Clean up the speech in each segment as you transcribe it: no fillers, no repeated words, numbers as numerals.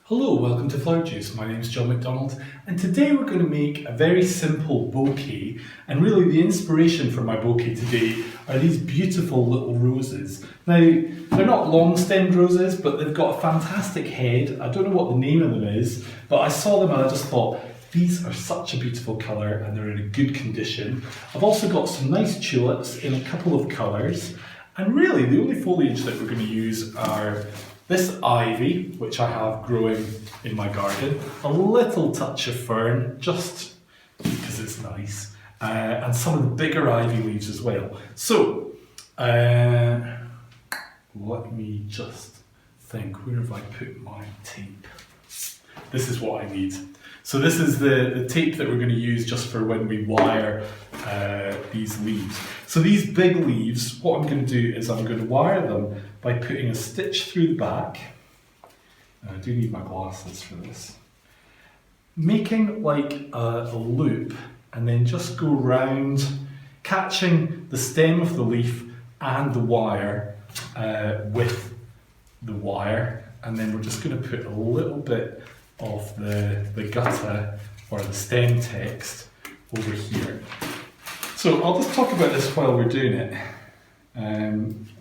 Hello, welcome to Flower Juice. My name is John McDonald, and today we're going to make a very simple bouquet. And really the inspiration for my bouquet today are these beautiful little roses. Now, they're not long-stemmed roses, but they've got a fantastic head. I don't know what the name of them is, but I saw them and I just thought, these are such a beautiful colour and they're in a good condition. I've also got some nice tulips in a couple of colours. And really the only foliage that we're going to use are this ivy, which I have growing in my garden, a little touch of fern, just because it's nice, and some of the bigger ivy leaves as well. So, let me just think, where have I put my tape? This is what I need. So this is the tape that we're going to use just for when we wire these leaves. So these big leaves, what I'm going to do is I'm going to wire them by putting a stitch through the back. I do need my glasses for this. Making like a loop and then just go round, catching the stem of the leaf and the wire with the wire, and then we're just going to put a little bit of the gutter or the stem text over here. So I'll just talk about this while we're doing it.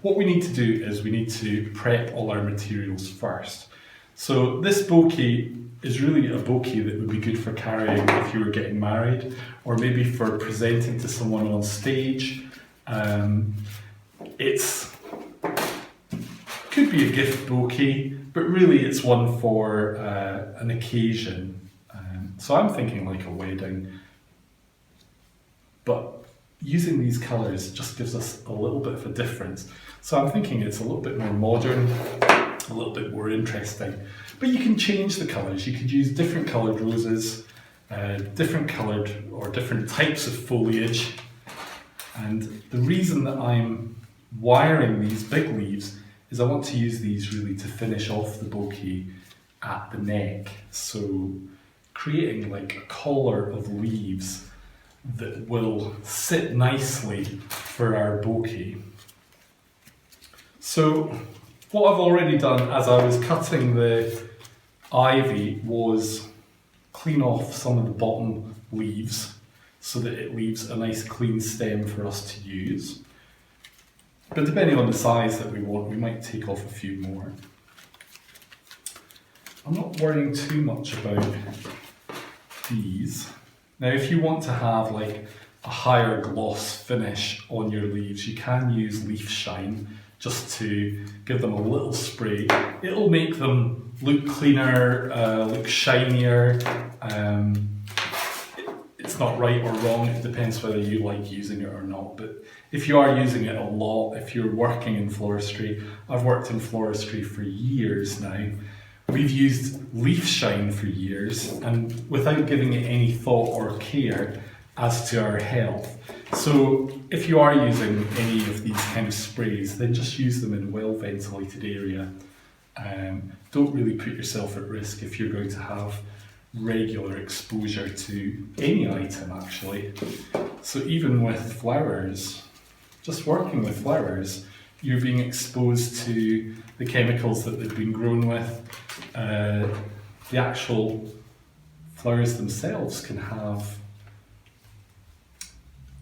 What we need to do is we need to prep all our materials first. So this bouquet is really a bouquet that would be good for carrying if you were getting married, or maybe for presenting to someone on stage. It's could be a gift bouquet, but really it's one for an occasion. So I'm thinking like a wedding, but using these colours just gives us a little bit of a difference. So I'm thinking it's a little bit more modern, a little bit more interesting. But you can change the colours. You could use different coloured roses, different coloured or different types of foliage. And the reason that I'm wiring these big leaves is I want to use these really to finish off the bouquet at the neck. So creating like a collar of leaves that will sit nicely for our bouquet. So what I've already done as I was cutting the ivy was clean off some of the bottom leaves so that it leaves a nice clean stem for us to use. But depending on the size that we want, we might take off a few more. I'm not worrying too much about these. Now, if you want to have like a higher gloss finish on your leaves, you can use leaf shine just to give them a little spray. It'll make them look cleaner, look shinier. It's not right or wrong, it depends whether you like using it or not. But if you are using it a lot, if you're working in floristry, I've worked in floristry for years now. We've used leaf shine for years and without giving it any thought or care as to our health. So if you are using any of these kind of sprays, then just use them in a well ventilated area. Don't really put yourself at risk if you're going to have regular exposure to any item actually. So even with flowers, just working with flowers, you're being exposed to the chemicals that they've been grown with. The actual flowers themselves can have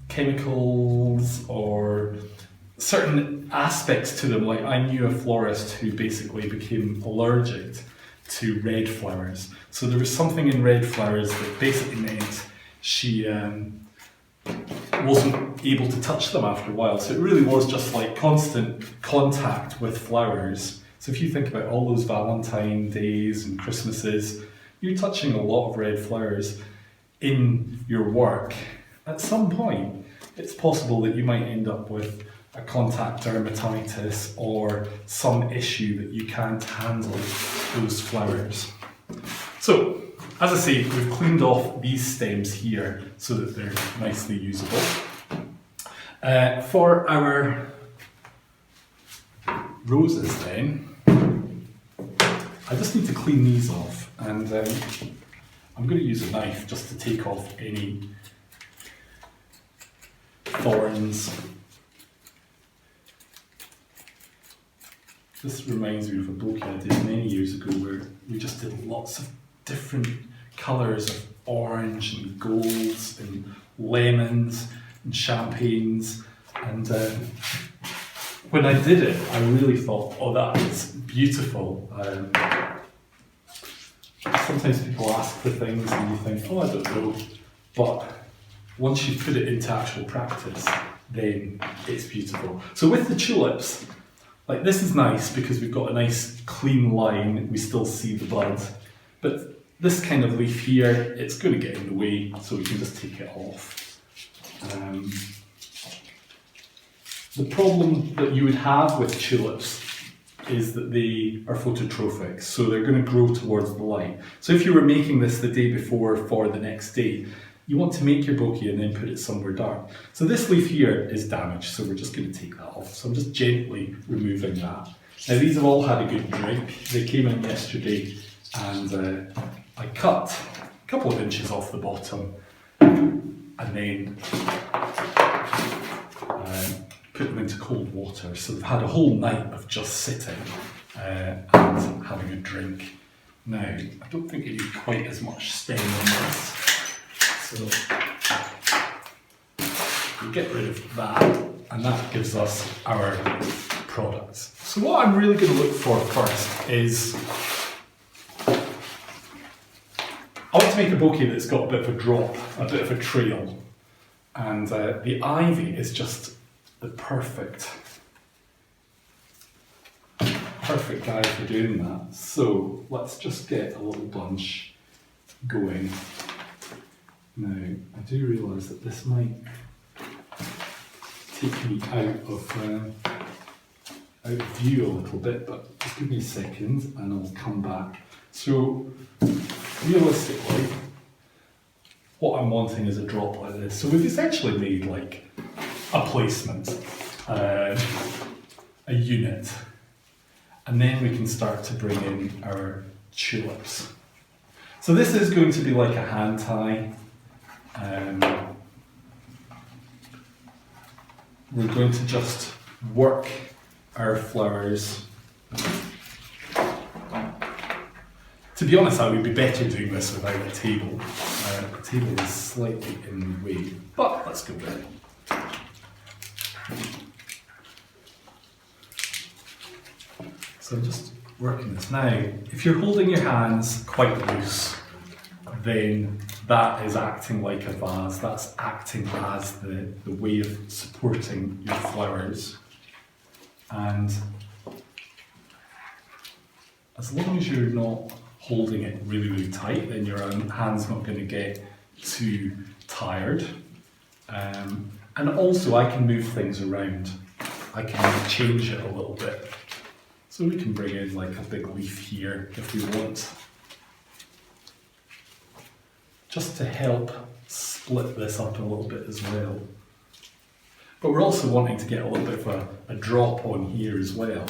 chemicals or certain aspects to them. Like I knew a florist who basically became allergic to red flowers. So there was something in red flowers that basically meant she wasn't able to touch them after a while. So it really was just like constant contact with flowers. So if you think about all those Valentine days and Christmases, you're touching a lot of red flowers in your work. At some point, it's possible that you might end up with a contact dermatitis or some issue that you can't handle those flowers. So, as I say, we've cleaned off these stems here so that they're nicely usable. For our roses then, I just need to clean these off, and I'm going to use a knife just to take off any thorns. This reminds me of a bouquet I did many years ago where we just did lots of different colours of orange and golds and lemons and champagnes, and when I did it I really thought, oh, that is beautiful. Sometimes people ask for things and you think, oh, I don't know, but once you put it into actual practice, then it's beautiful. So with the tulips, like, this is nice because we've got a nice clean line, we still see the bud, but this kind of leaf here, it's going to get in the way, so we can just take it off. The problem that you would have with tulips is that they are phototrophic, so they're going to grow towards the light. So if you were making this the day before for the next day, you want to make your bouquet and then put it somewhere dark. So this leaf here is damaged, so we're just going to take that off. So I'm just gently removing that. Now these have all had a good drink. They came in yesterday, and I cut a couple of inches off the bottom and then put them into cold water. So they've had a whole night of just sitting and having a drink. Now, I don't think you need quite as much stem on this. So we get rid of that, and that gives us our products. So what I'm really going to look for first is, I want to make a bouquet that's got a bit of a drop, a bit of a trail, and the ivy is just the perfect guy for doing that. So let's just get a little bunch going. Now, I do realise that this might take me out of view a little bit, but just give me a second and I'll come back. So, realistically, what I'm wanting is a drop like this. So we've essentially made like a placement, a unit, and then we can start to bring in our tulips. So this is going to be like a hand tie. We're going to just work our flowers. To be honest, I would be better doing this without a table. The table is slightly in the way, but let's go with it. So I'm just working this. Now, if you're holding your hands quite loose, then that is acting like a vase. That's acting as the way of supporting your flowers. And as long as you're not holding it really, really tight, then your hand's not going to get too tired. And also I can move things around. I can change it a little bit. So we can bring in like a big leaf here if we want. Just to help split this up a little bit as well. But we're also wanting to get a little bit of a drop on here as well.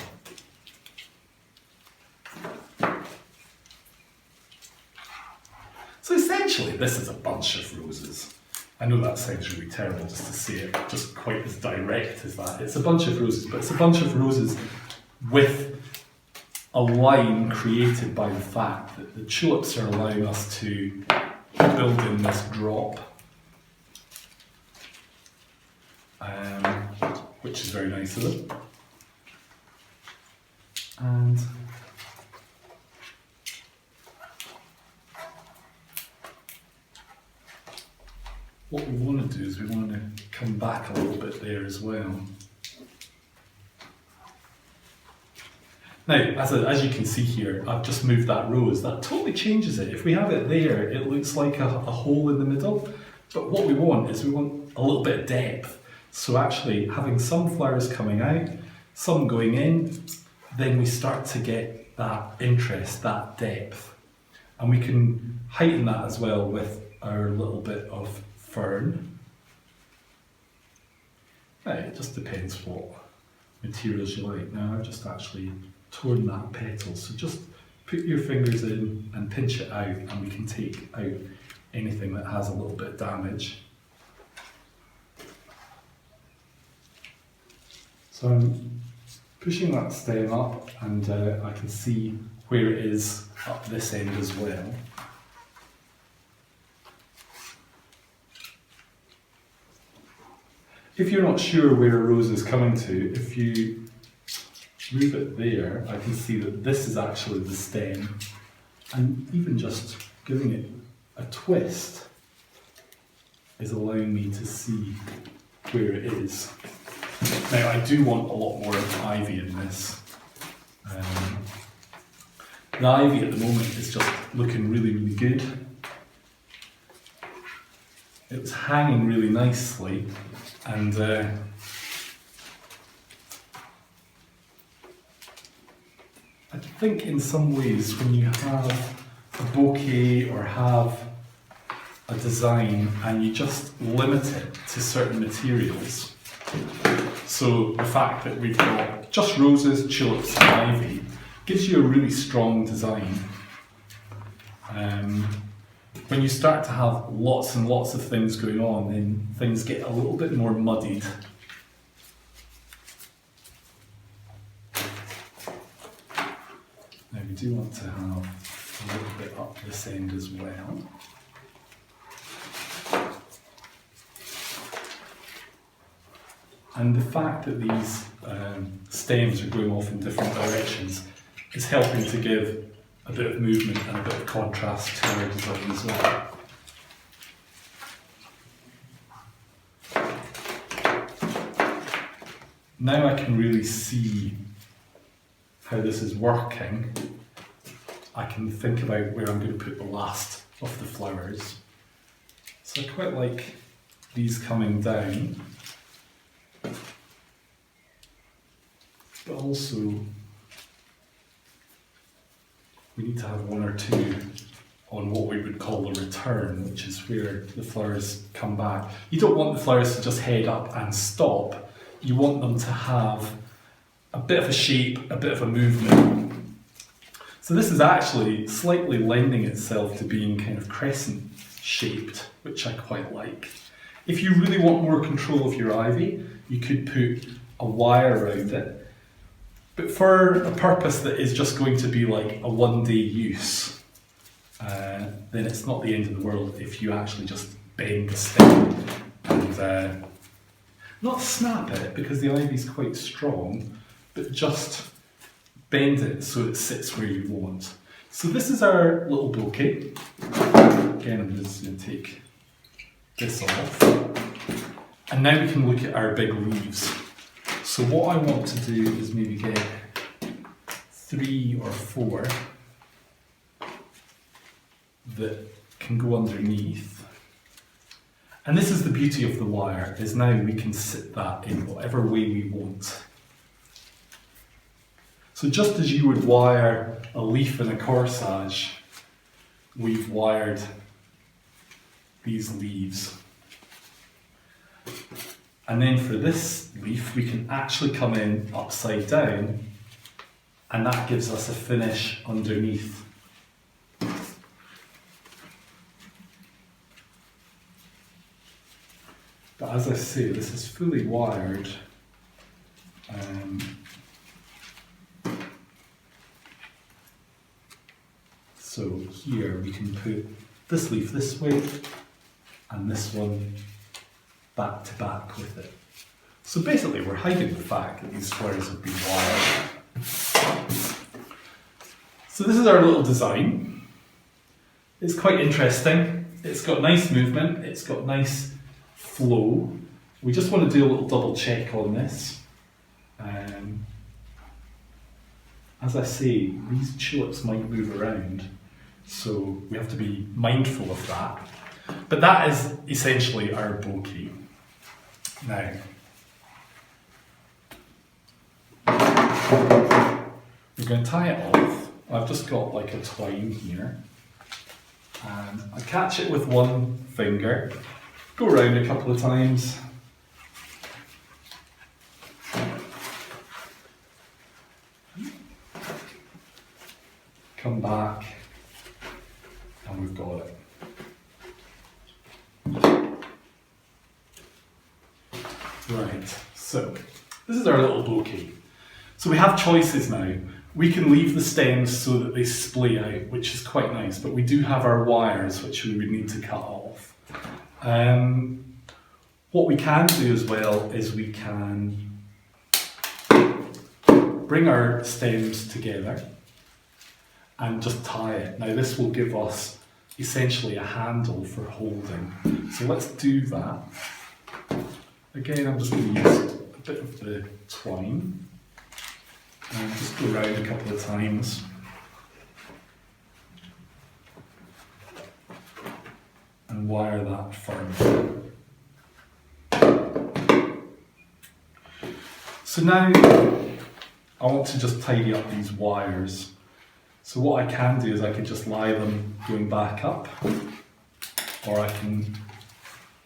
So essentially this is a bunch of roses. I know that sounds really terrible just to say it just quite as direct as that. It's a bunch of roses, but it's a bunch of roses with a line created by the fact that the tulips are allowing us to build in this drop, which is very nice of them. And what we want to do is we want to come back a little bit there as well. Now, as you can see here, I've just moved that rose. That totally changes it. If we have it there, it looks like a hole in the middle. But what we want is we want a little bit of depth. So actually having some flowers coming out, some going in, then we start to get that interest, that depth. And we can heighten that as well with our little bit of fern. Now, it just depends what materials you like. Now I've just actually torn that petal, so just put your fingers in and pinch it out and we can take out anything that has a little bit of damage. So I'm pushing that stem up and I can see where it is up this end as well. If you're not sure where a rose is coming to, if you move it there, I can see that this is actually the stem, and even just giving it a twist is allowing me to see where it is. Now I do want a lot more ivy in this. The ivy at the moment is just looking really, really good. It's hanging really nicely, and I think in some ways when you have a bouquet or have a design and you just limit it to certain materials, so the fact that we've got just roses, tulips and ivy gives you a really strong design. When you start to have lots and lots of things going on, then things get a little bit more muddied. Now we do want to have a little bit up this end as well. And the fact that these stems are going off in different directions is helping to give a bit of movement and a bit of contrast to our design as well. Now I can really see how this is working. I can think about where I'm going to put the last of the flowers. So I quite like these coming down, but also we need to have one or two on what we would call the return, which is where the flowers come back. You don't want the flowers to just head up and stop. You want them to have a bit of a shape, a bit of a movement. So this is actually slightly lending itself to being kind of crescent shaped, which I quite like. If you really want more control of your ivy, you could put a wire around it. But for a purpose that is just going to be like a one-day use, then it's not the end of the world if you actually just bend the stem and not snap it, because the ivy is quite strong, but just bend it so it sits where you want. So this is our little bouquet. Again, I'm just going to take this off. And now we can look at our big leaves. So what I want to do is maybe get 3 or 4 that can go underneath. And this is the beauty of the wire, is now we can sit that in whatever way we want. So just as you would wire a leaf in a corsage, we've wired these leaves. And then for this leaf, we can actually come in upside down, and that gives us a finish underneath. But as I say, this is fully wired. So here we can put this leaf this way, and this one back to back with it. So basically we're hiding the fact that these flowers have been wired. So this is our little design. It's quite interesting. It's got nice movement, it's got nice flow. We just want to do a little double check on this. As I say, these tulips might move around, so we have to be mindful of that. But that is essentially our bouquet. Now, we're going to tie it off. I've just got like a twine here, and I catch it with one finger, go around a couple of times, come back, and we've got it. Right, so this is our little bouquet. So we have choices now. we can leave the stems so that they splay out, which is quite nice, but we do have our wires which we would need to cut off. What we can do as well is we can bring our stems together and just tie it. Now this will give us essentially a handle for holding. So let's do that. Again, I'm just going to use a bit of the twine and just go around a couple of times. And wire that firm. So now I want to just tidy up these wires. So what I can do is I can just lie them going back up, or I can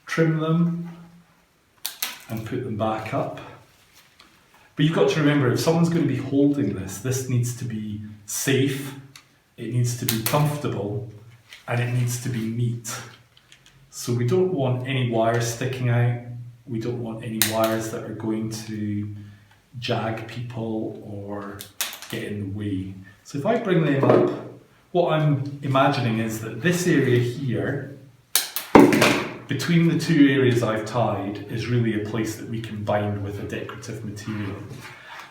trim them and put them back up. But you've got to remember, if someone's going to be holding this, this needs to be safe, it needs to be comfortable, and it needs to be neat. So we don't want any wires sticking out, we don't want any wires that are going to jag people or get in the way. So if I bring them up, what I'm imagining is that this area here, between the two areas I've tied, is really a place that we can bind with a decorative material.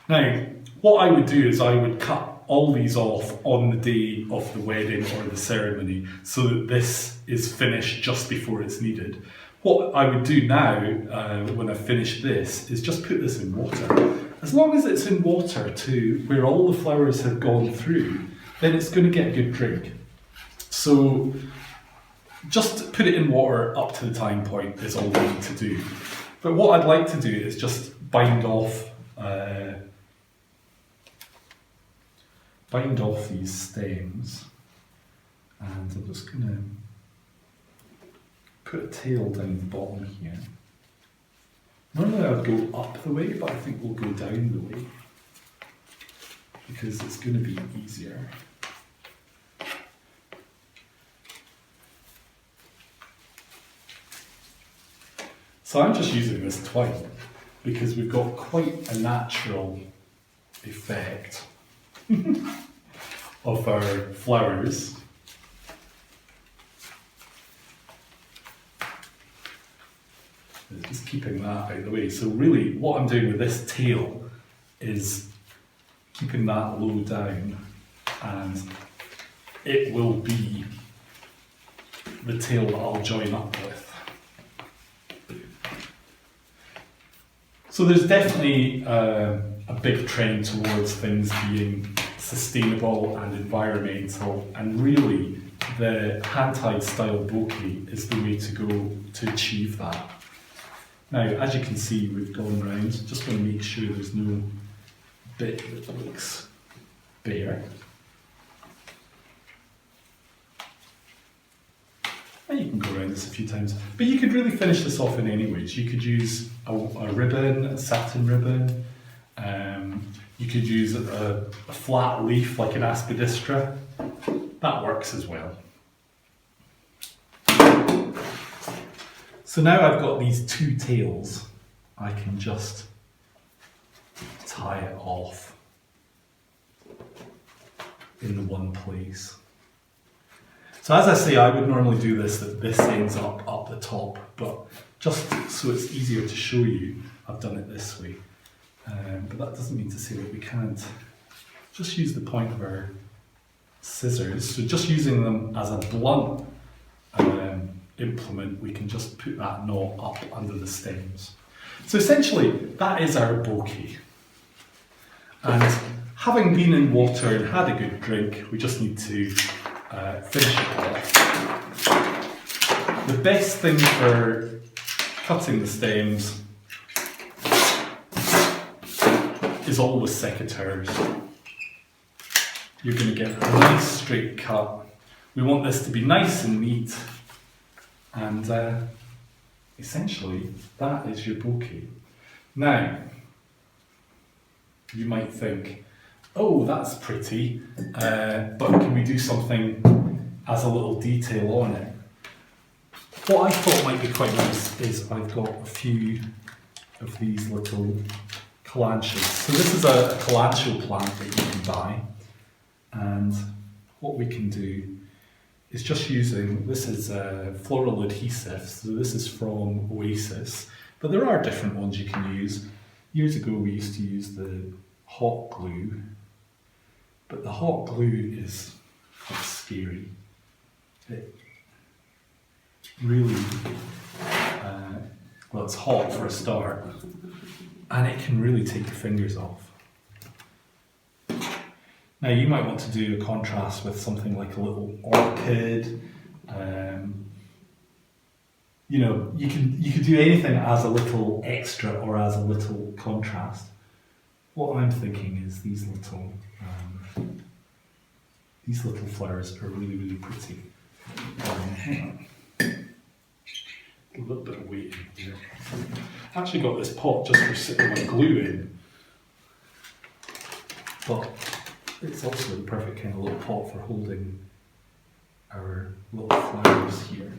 Now, what I would do is I would cut all these off on the day of the wedding or the ceremony so that this is finished just before it's needed. What I would do now, when I've finished this, is just put this in water. As long as it's in water to where all the flowers have gone through, then it's going to get a good drink. So just put it in water up to the time point is all we need to do. But what I'd like to do is just bind off these stems, and I'm just going to put a tail down the bottom here. Normally I would go up the way, but I think we'll go down the way because it's going to be easier. So I'm just using this twine because we've got quite a natural effect of our flowers. Just keeping that out of the way. So really what I'm doing with this tail is keeping that low down, and it will be the tail that I'll join up with. So there's definitely a big trend towards things being sustainable and environmental, and really the hand-tied style bouquet is the way to go to achieve that. Now, as you can see, we've gone round. Just want to make sure there's no bit that looks bare. And you can go around this a few times. But you could really finish this off in any ways. You could use a ribbon, a satin ribbon. You could use a flat leaf like an aspidistra. That works as well. So now I've got these two tails, I can just tie it off in the one place. So as I say, I would normally do this, that this ends up the top, but just so it's easier to show you, I've done it this way. But that doesn't mean to say that we can't just use the point of our scissors. So just using them as a blunt implement, we can just put that knot up under the stems. So essentially, that is our bouquet. And having been in water and had a good drink, we just need to finish it off. The best thing for cutting the stems is always secateurs. You're going to get a nice straight cut. We want this to be nice and neat. And essentially, that is your bouquet. Now, you might think, oh, that's pretty, but can we do something as a little detail on it? What I thought might be quite nice is I've got a few of these little kalanchoes. So this is a kalanchoe plant that you can buy, and what we can do is just using, this is floral adhesive, so this is from Oasis, but there are different ones you can use. Years ago we used to use the hot glue, but the hot glue is quite scary. It really, well, it's hot for a start, and it can really take your fingers off. Now you might want to do a contrast with something like a little orchid. You know, you could do anything as a little extra or as a little contrast. What I'm thinking is these little flowers are really, really pretty. Hang on. A little bit of weight in here. I actually got this pot just for sitting my glue in, but it's also the perfect kind of little pot for holding our little flowers here.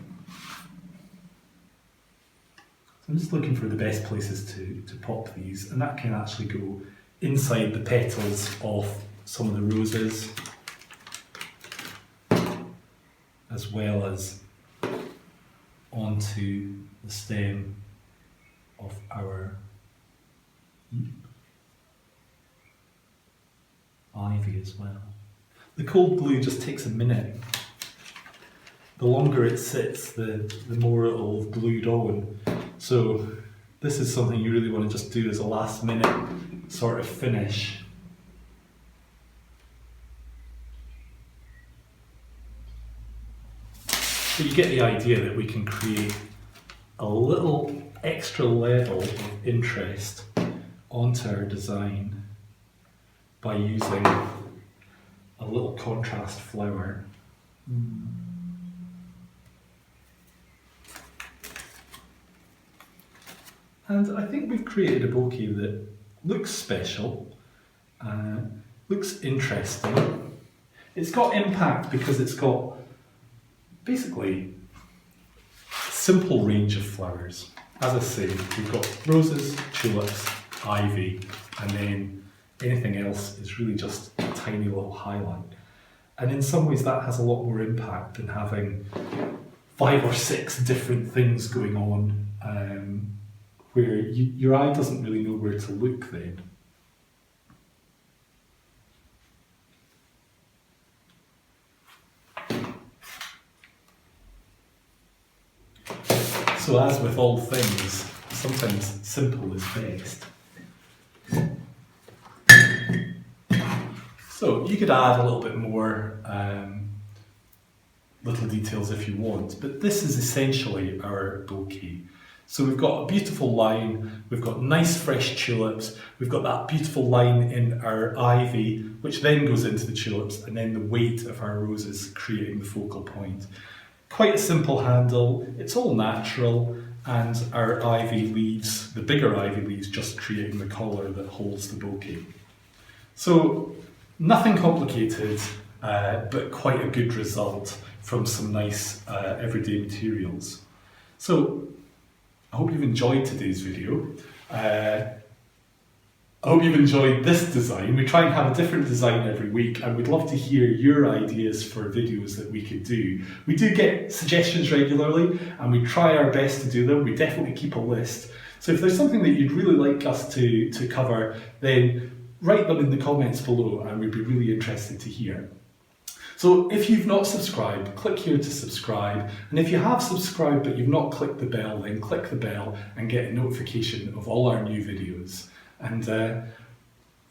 So I'm just looking for the best places to pop these, and that can actually go inside the petals of some of the roses, as well as onto the stem of our ivy as well. The cold glue just takes a minute. The longer it sits, the more it'll have glued on. So this is something you really want to just do as a last minute sort of finish. But you get the idea that we can create a little extra level of interest onto our design by using a little contrast flower. And I think we've created a bouquet that looks special, looks interesting. It's got impact because it's got basically a simple range of flowers. As I say, we've got roses, tulips, ivy, and then anything else is really just a tiny little highlight. And in some ways that has a lot more impact than having 5 or 6 different things going on, where your eye doesn't really know where to look then. So as with all things, sometimes simple is best. So you could add a little bit more little details if you want, but this is essentially our bouquet. So we've got a beautiful line, we've got nice fresh tulips, we've got that beautiful line in our ivy, which then goes into the tulips, and then the weight of our roses creating the focal point. Quite a simple handle, it's all natural, and our ivy leaves, the bigger ivy leaves, just creating the collar that holds the bouquet. So nothing complicated, but quite a good result from some nice everyday materials. So I hope you've enjoyed today's video. I hope you've enjoyed this design. We try and have a different design every week, and we'd love to hear your ideas for videos that we could do. We do get suggestions regularly, and we try our best to do them. We definitely keep a list. So if there's something that you'd really like us to cover, then write them in the comments below, and we'd be really interested to hear. So if you've not subscribed, click here to subscribe. And if you have subscribed but you've not clicked the bell, then click the bell and get a notification of all our new videos. And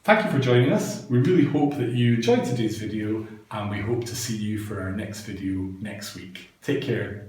thank you for joining us. We really hope that you enjoyed today's video, and we hope to see you for our next video next week. Take care.